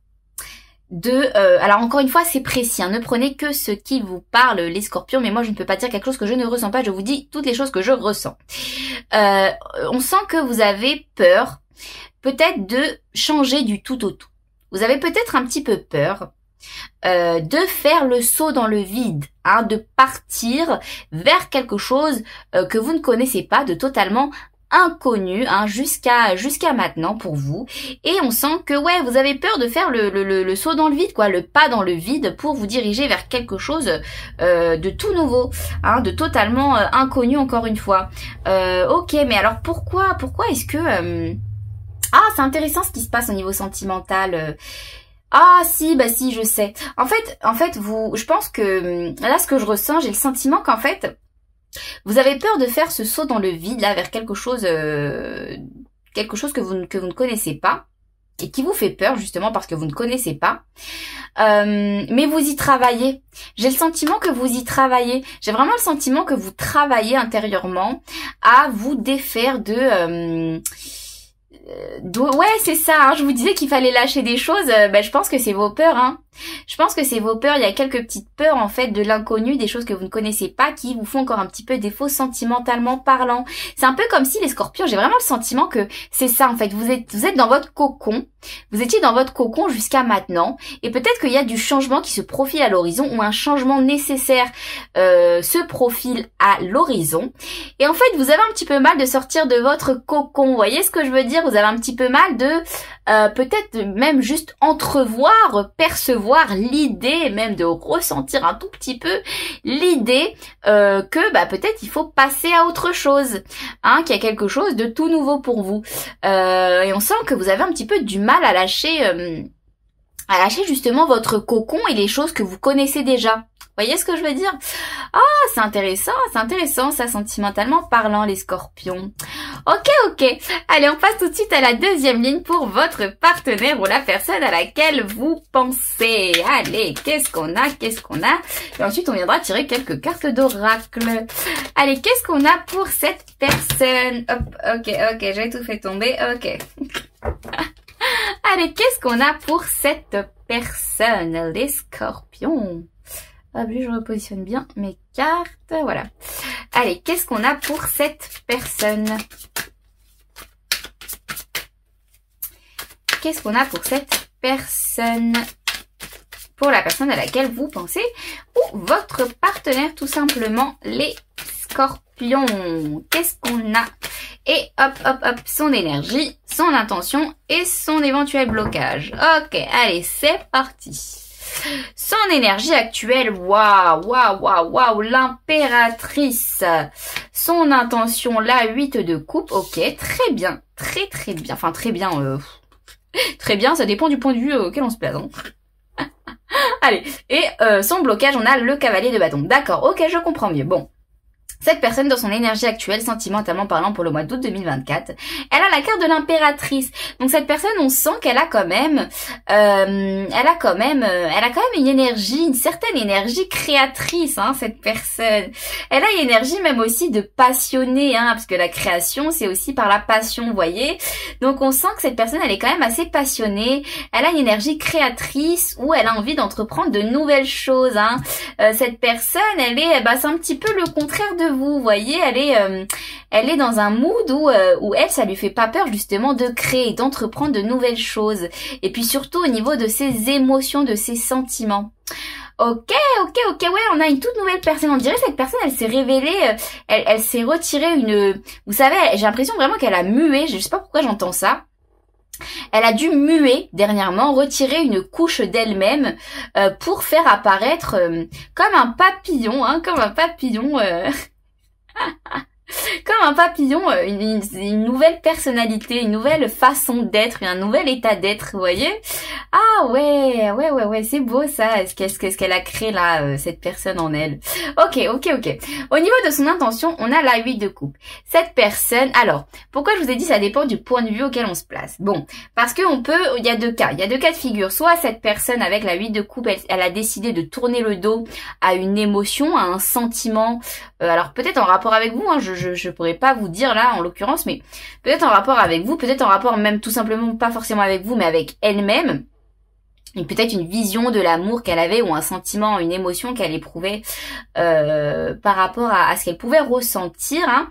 de... alors, encore une fois, c'est précis. Ne prenez que ce qui vous parle, les scorpions. Mais moi, je ne peux pas dire quelque chose que je ne ressens pas. Je vous dis toutes les choses que je ressens. On sent que vous avez peur, peut-être, de changer du tout au tout. Vous avez peut-être un petit peu peur de faire le saut dans le vide, de partir vers quelque chose que vous ne connaissez pas, de totalement inconnu jusqu'à maintenant pour vous. Et on sent que ouais, vous avez peur de faire le saut dans le vide, le pas dans le vide pour vous diriger vers quelque chose de tout nouveau, de totalement inconnu encore une fois. Ok, mais alors pourquoi est-ce que c'est intéressant ce qui se passe au niveau sentimental. Si, je sais. En fait, je pense que là, ce que je ressens, j'ai le sentiment qu'en fait, Vous avez peur de faire ce saut dans le vide, là, vers quelque chose que vous ne connaissez pas. Et qui vous fait peur justement parce que vous ne connaissez pas. Mais vous y travaillez. J'ai le sentiment que vous y travaillez. J'ai vraiment le sentiment que vous travaillez intérieurement à vous défaire ouais, c'est ça, hein, je vous disais qu'il fallait lâcher des choses, je pense que c'est vos peurs, hein. Je pense que c'est vos peurs, il y a quelques petites peurs en fait de l'inconnu, des choses que vous ne connaissez pas qui vous font encore un petit peu défaut sentimentalement parlant. C'est un peu comme si les scorpions, j'ai vraiment le sentiment que c'est ça en fait, vous êtes dans votre cocon, vous étiez dans votre cocon jusqu'à maintenant et peut-être qu'il y a du changement qui se profile à l'horizon ou un changement nécessaire se profile à l'horizon et en fait vous avez un petit peu mal de sortir de votre cocon, vous voyez ce que je veux dire, vous avez un petit peu mal de peut-être même juste entrevoir, percevoir l'idée, même de ressentir un tout petit peu l'idée que peut-être il faut passer à autre chose, hein, qu'il y a quelque chose de tout nouveau pour vous. Et on sent que vous avez un petit peu du mal à lâcher justement votre cocon et les choses que vous connaissez déjà. Vous voyez ce que je veux dire? Ah, c'est intéressant, ça, sentimentalement parlant, les scorpions. Ok. Allez, on passe tout de suite à la deuxième ligne pour votre partenaire ou la personne à laquelle vous pensez. Allez, qu'est-ce qu'on a? Et ensuite, on viendra tirer quelques cartes d'oracle. Allez, qu'est-ce qu'on a pour cette personne? Hop, ok, j'ai tout fait tomber, ok. Allez, qu'est-ce qu'on a pour cette personne, les scorpions? Hop, je repositionne bien mes cartes, voilà. Allez, qu'est-ce qu'on a pour cette personne? Qu'est-ce qu'on a pour cette personne? Pour la personne à laquelle vous pensez ou votre partenaire, tout simplement, les scorpions. Qu'est-ce qu'on a? Et hop, son énergie, son intention et son éventuel blocage. Ok, allez, c'est parti. Son énergie actuelle, waouh, l'impératrice. Son intention, la 8 de coupe, ok, très bien, très bien, enfin très bien, ça dépend du point de vue auquel on se place. Hein. Allez, et son blocage, on a le cavalier de bâton. D'accord, ok, je comprends mieux. Bon. Cette personne, dans son énergie actuelle, sentimentalement parlant pour le mois d'août 2024, elle a la carte de l'impératrice. Donc cette personne, on sent qu'elle a quand même, une énergie, une certaine énergie créatrice, hein, cette personne. Elle a une énergie même aussi de passionnée, hein, parce que la création, c'est aussi par la passion, vous voyez. Donc on sent que cette personne, elle est quand même assez passionnée. Elle a une énergie créatrice où elle a envie d'entreprendre de nouvelles choses, hein. Cette personne, elle est, c'est un petit peu le contraire de vous voyez, elle est dans un mood où elle, ça lui fait pas peur justement de créer, d'entreprendre de nouvelles choses. Et puis surtout au niveau de ses émotions, de ses sentiments. Ok, ouais, on a une toute nouvelle personne. On dirait cette personne, elle s'est révélée, elle s'est retirée vous savez, j'ai l'impression vraiment qu'elle a mué, je sais pas pourquoi j'entends ça. Elle a dû muer dernièrement, retirer une couche d'elle-même pour faire apparaître comme un papillon, hein, une nouvelle personnalité, une nouvelle façon d'être, un nouvel état d'être, vous voyez? Ah ouais, c'est beau ça, ce qu'elle a créé là, cette personne en elle. Ok. Au niveau de son intention, on a la 8 de coupe. Cette personne, alors, pourquoi je vous ai dit ça dépend du point de vue auquel on se place. Bon, parce que il y a deux cas de figure. Soit cette personne avec la 8 de coupe, elle a décidé de tourner le dos à une émotion, à un sentiment, alors peut-être en rapport avec vous, hein, je pourrais pas vous dire là en l'occurrence, mais peut-être en rapport avec vous, peut-être en rapport même tout simplement pas forcément avec vous, mais avec elle-même. Et peut-être une vision de l'amour qu'elle avait ou un sentiment, une émotion qu'elle éprouvait par rapport à ce qu'elle pouvait ressentir. Hein.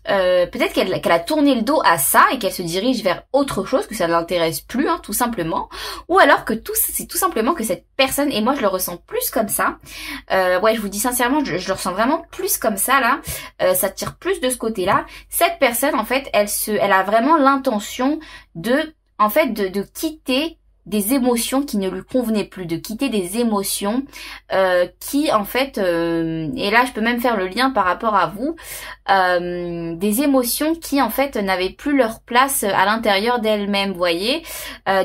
Peut-être qu'elle a tourné le dos à ça et qu'elle se dirige vers autre chose, que ça ne l'intéresse plus, hein, tout simplement. Ou alors que c'est tout simplement que cette personne, et moi je le ressens plus comme ça, ouais, je vous dis sincèrement, je le ressens vraiment plus comme ça là, ça tire plus de ce côté-là. Cette personne, en fait, elle a vraiment l'intention de quitter des émotions qui ne lui convenaient plus, de quitter des émotions qui en fait, et là je peux même faire le lien par rapport à vous, des émotions qui en fait n'avaient plus leur place à l'intérieur d'elles-mêmes, vous voyez,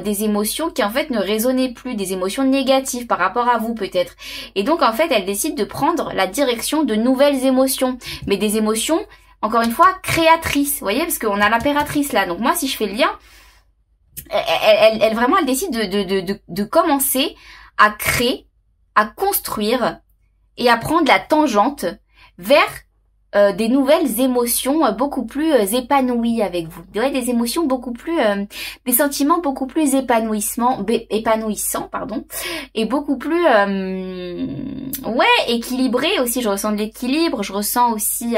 des émotions qui en fait ne résonnaient plus, des émotions négatives par rapport à vous peut-être. Et donc en fait elle décide de prendre la direction de nouvelles émotions, mais des émotions encore une fois créatrices, vous voyez, parce qu'on a l'impératrice là. Donc moi si je fais le lien, elle vraiment elle décide de commencer à créer, à construire et à prendre la tangente vers des nouvelles émotions beaucoup plus épanouies avec vous. Ouais, des émotions beaucoup plus, des sentiments beaucoup plus épanouissants, pardon, et beaucoup plus, ouais, équilibrés aussi. Je ressens de l'équilibre, je ressens aussi,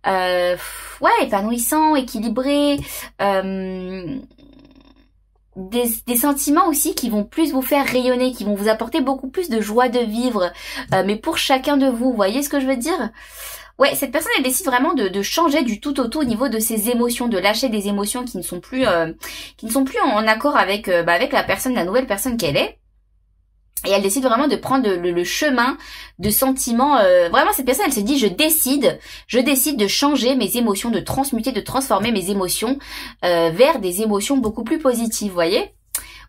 ouais, épanouissant, équilibré, des sentiments aussi qui vont plus vous faire rayonner, qui vont vous apporter beaucoup plus de joie de vivre, mais pour chacun de vous. Vous voyez ce que je veux dire? Ouais, cette personne elle décide vraiment de changer du tout au tout au niveau de ses émotions, de lâcher des émotions qui ne sont plus en accord avec avec la personne, la nouvelle personne qu'elle est. Et elle décide vraiment de prendre le chemin de sentiments. Vraiment, cette personne, elle se dit, je décide de changer mes émotions, de transmuter, de transformer mes émotions vers des émotions beaucoup plus positives, vous voyez?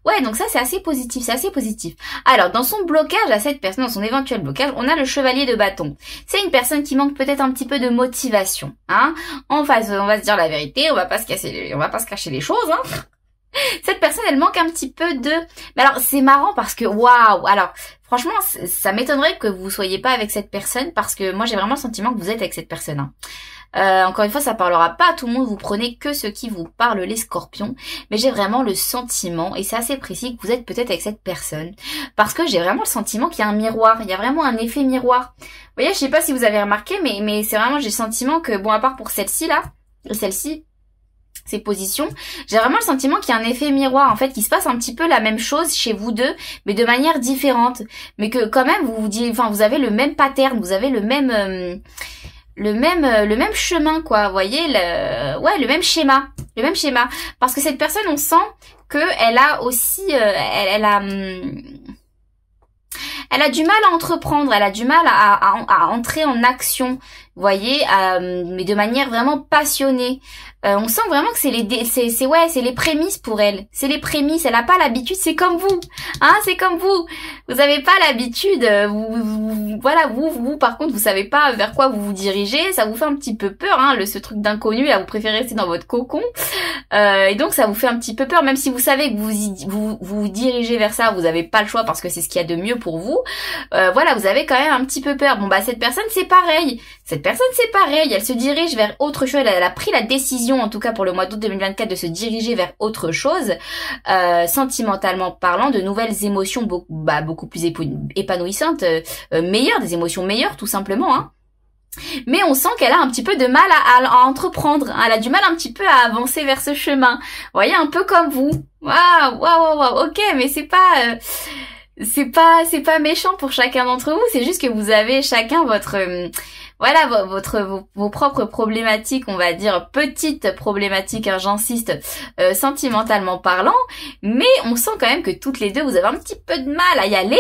Ouais, donc ça, c'est assez positif, c'est assez positif. Alors, dans son blocage à cette personne, dans son éventuel blocage, on a le chevalier de bâton. C'est une personne qui manque peut-être un petit peu de motivation, hein. On va se dire la vérité, on va pas se cacher les choses, hein. Cette personne, elle manque un petit peu de... Mais alors, c'est marrant parce que, waouh. Alors, franchement, ça m'étonnerait que vous soyez pas avec cette personne parce que moi, j'ai vraiment le sentiment que vous êtes avec cette personne. Hein. Encore une fois, ça parlera pas à tout le monde. Vous prenez que ce qui vous parle, les scorpions. Mais j'ai vraiment le sentiment, et c'est assez précis, que vous êtes peut-être avec cette personne. Parce que j'ai vraiment le sentiment qu'il y a un miroir. Il y a vraiment un effet miroir. Vous voyez, je sais pas si vous avez remarqué, mais c'est vraiment, j'ai le sentiment que, bon, à part pour celle-ci, là, celle-ci, ces positions, j'ai vraiment le sentiment qu'il y a un effet miroir, en fait, qu'il se passe un petit peu la même chose chez vous deux, mais de manière différente, mais que quand même vous vous dites, enfin vous avez le même pattern, vous avez le même chemin, quoi, vous voyez, le même schéma, parce que cette personne, on sent que elle a aussi, elle a du mal à entreprendre, elle a du mal à entrer en action, vous voyez, mais de manière vraiment passionnée. On sent vraiment que c'est les prémices pour elle. C'est les prémices, elle a pas l'habitude, c'est comme vous. Hein, c'est comme vous. Vous avez pas l'habitude, voilà, vous par contre, vous savez pas vers quoi vous vous dirigez, ça vous fait un petit peu peur hein, ce truc d'inconnu là, vous préférez rester dans votre cocon. Et donc ça vous fait un petit peu peur même si vous savez que vous dirigez vers ça, vous avez pas le choix parce que c'est ce qu'il y a de mieux pour vous. Voilà, vous avez quand même un petit peu peur. Bon bah cette personne c'est pareil. Elle se dirige vers autre chose, elle a pris la décision en tout cas pour le mois d'août 2024 de se diriger vers autre chose, sentimentalement parlant, de nouvelles émotions beaucoup plus épanouissantes, meilleures, des émotions meilleures tout simplement, hein. Mais on sent qu'elle a un petit peu de mal à entreprendre, hein. Elle a du mal un petit peu à avancer vers ce chemin. Vous voyez, un peu comme vous. Waouh, ok, mais c'est pas méchant pour chacun d'entre vous, c'est juste que vous avez chacun votre vos propres problématiques, on va dire petites problématiques, hein, j'insiste, sentimentalement parlant, mais on sent quand même que toutes les deux vous avez un petit peu de mal à y aller,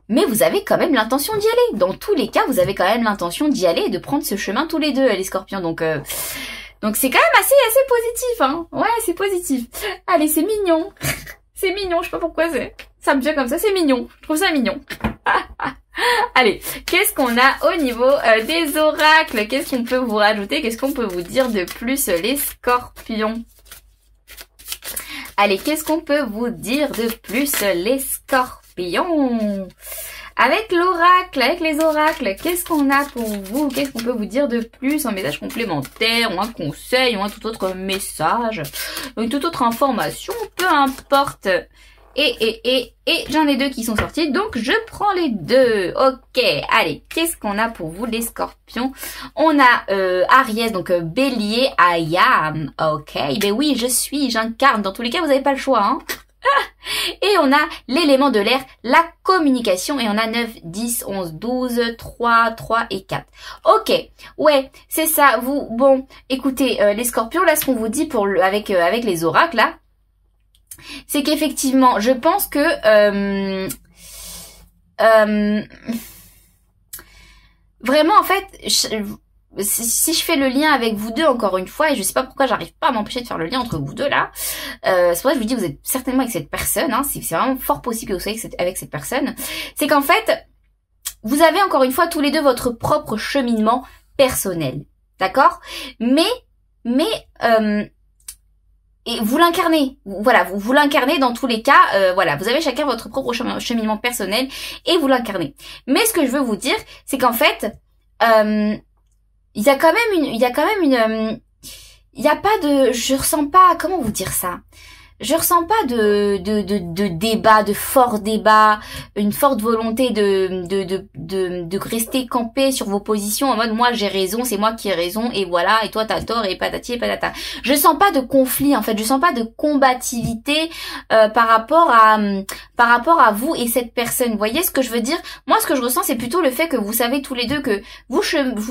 mais vous avez quand même l'intention d'y aller. Dans tous les cas, vous avez quand même l'intention d'y aller et de prendre ce chemin tous les deux, les scorpions, donc c'est quand même assez positif, hein. Ouais, c'est positif. Allez, c'est mignon. C'est mignon, je sais pas pourquoi ça me vient comme ça, c'est mignon. Je trouve ça mignon. Allez, qu'est-ce qu'on a au niveau des oracles? Qu'est-ce qu'on peut vous rajouter? Qu'est-ce qu'on peut vous dire de plus, les scorpions? Allez, qu'est-ce qu'on peut vous dire de plus, les scorpions? Avec l'oracle, avec les oracles, qu'est-ce qu'on a pour vous? Qu'est-ce qu'on peut vous dire de plus? Un message complémentaire, ou un conseil, ou un tout autre message, ou une toute autre information, peu importe. Et j'en ai deux qui sont sortis, donc je prends les deux. Ok, allez, qu'est-ce qu'on a pour vous, les scorpions? On a Aries, donc bélier, I am. Ok, ben oui, j'incarne. Dans tous les cas, vous n'avez pas le choix, hein. Et on a l'élément de l'air, la communication, et on a 9, 10, 11, 12, 3 et 4. Ok, ouais, c'est ça, bon, écoutez, les scorpions, là, ce qu'on vous dit avec les oracles, là, c'est qu'effectivement, je pense que vraiment, en fait, si je fais le lien avec vous deux encore une fois, et je sais pas pourquoi j'arrive pas à m'empêcher de faire le lien entre vous deux là, c'est pour ça que je vous dis vous êtes certainement avec cette personne, hein, c'est vraiment fort possible que vous soyez avec cette personne, c'est qu'en fait, vous avez encore une fois tous les deux votre propre cheminement personnel, d'accord? Mais et vous l'incarnez, voilà, vous l'incarnez dans tous les cas, voilà, vous avez chacun votre propre cheminement personnel et vous l'incarnez. Mais ce que je veux vous dire, c'est qu'en fait, il y a quand même il y a pas de, je ressens pas, comment vous dire ça? Je ressens pas de débat, de fort débat, une forte volonté de rester campé sur vos positions en mode moi j'ai raison, c'est moi qui ai raison et voilà et toi t'as tort et patati et patata. Je sens pas de conflit en fait, je sens pas de combativité par rapport à vous et cette personne. Vous voyez ce que je veux dire? Moi ce que je ressens c'est plutôt le fait que vous savez tous les deux que vous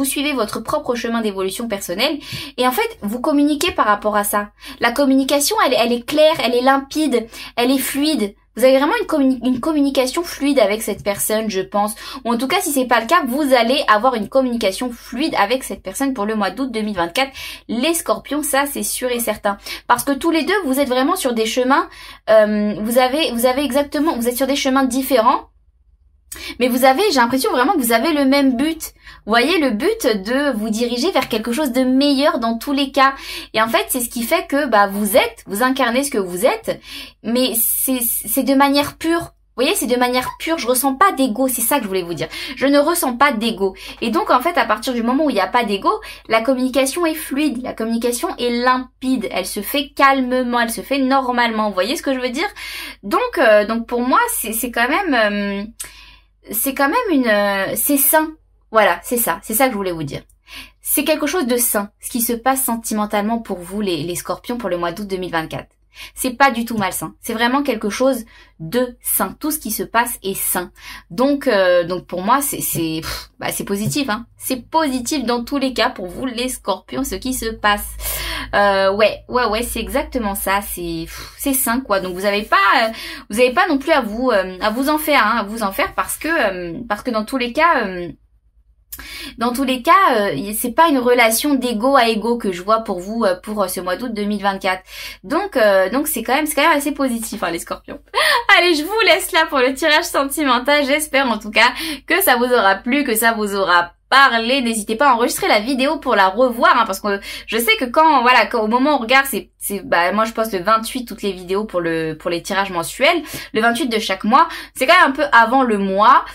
suivez votre propre chemin d'évolution personnelle et en fait vous communiquez par rapport à ça. La communication elle est claire, elle est limpide, elle est fluide. Vous avez vraiment une communication fluide avec cette personne, je pense. Ou en tout cas, si c'est pas le cas, vous allez avoir une communication fluide avec cette personne pour le mois d'août 2024. Les Scorpions, ça c'est sûr et certain. Parce que tous les deux, vous êtes vraiment sur des chemins, vous êtes sur des chemins différents. Mais j'ai l'impression vraiment que vous avez le même but. Vous voyez, le but de vous diriger vers quelque chose de meilleur dans tous les cas. Et en fait, c'est ce qui fait que vous incarnez ce que vous êtes, mais c'est de manière pure. Vous voyez, c'est de manière pure, je ressens pas d'ego, c'est ça que je voulais vous dire. Je ne ressens pas d'ego. Et donc, en fait, à partir du moment où il n'y a pas d'ego, la communication est fluide, la communication est limpide, elle se fait calmement, elle se fait normalement. Vous voyez ce que je veux dire? Donc pour moi, c'est quand même c'est sain. Voilà, c'est ça que je voulais vous dire. C'est quelque chose de sain, ce qui se passe sentimentalement pour vous, les Scorpions, pour le mois d'août 2024. C'est pas du tout malsain. C'est vraiment quelque chose de sain. Tout ce qui se passe est sain. Donc pour moi, c'est positif, hein. C'est positif dans tous les cas pour vous, les Scorpions, ce qui se passe. Ouais, c'est exactement ça. C'est sain, quoi. Donc vous avez pas non plus à vous en faire, hein, à vous en faire parce que dans tous les cas. C'est pas une relation d'égo à égo que je vois pour vous pour ce mois d'août 2024. Donc c'est quand même assez positif, hein, les Scorpions. Allez, je vous laisse là pour le tirage sentimental. J'espère en tout cas que ça vous aura plu, que ça vous aura parlé. N'hésitez pas à enregistrer la vidéo pour la revoir, hein, parce que je sais que quand au moment où on regarde, moi je poste le 28 toutes les vidéos pour les tirages mensuels, le 28 de chaque mois. C'est quand même un peu avant le mois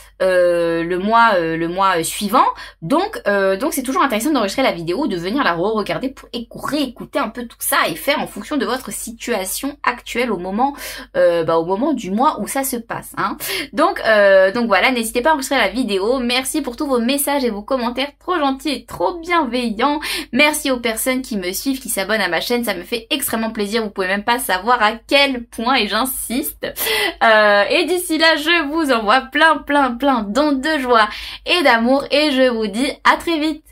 suivant. Donc c'est toujours intéressant d'enregistrer la vidéo, de venir la re-regarder pour réécouter un peu tout ça et faire en fonction de votre situation actuelle au moment du mois où ça se passe, hein. Donc voilà, n'hésitez pas à enregistrer la vidéo. Merci pour tous vos messages et vos commentaires trop gentils et trop bienveillants. Merci aux personnes qui me suivent, qui s'abonnent à ma chaîne, ça me fait extrêmement plaisir. Vous pouvez même pas savoir à quel point, et j'insiste. Et d'ici là, je vous envoie plein dons de joie et d'amour et je vous dis à très vite.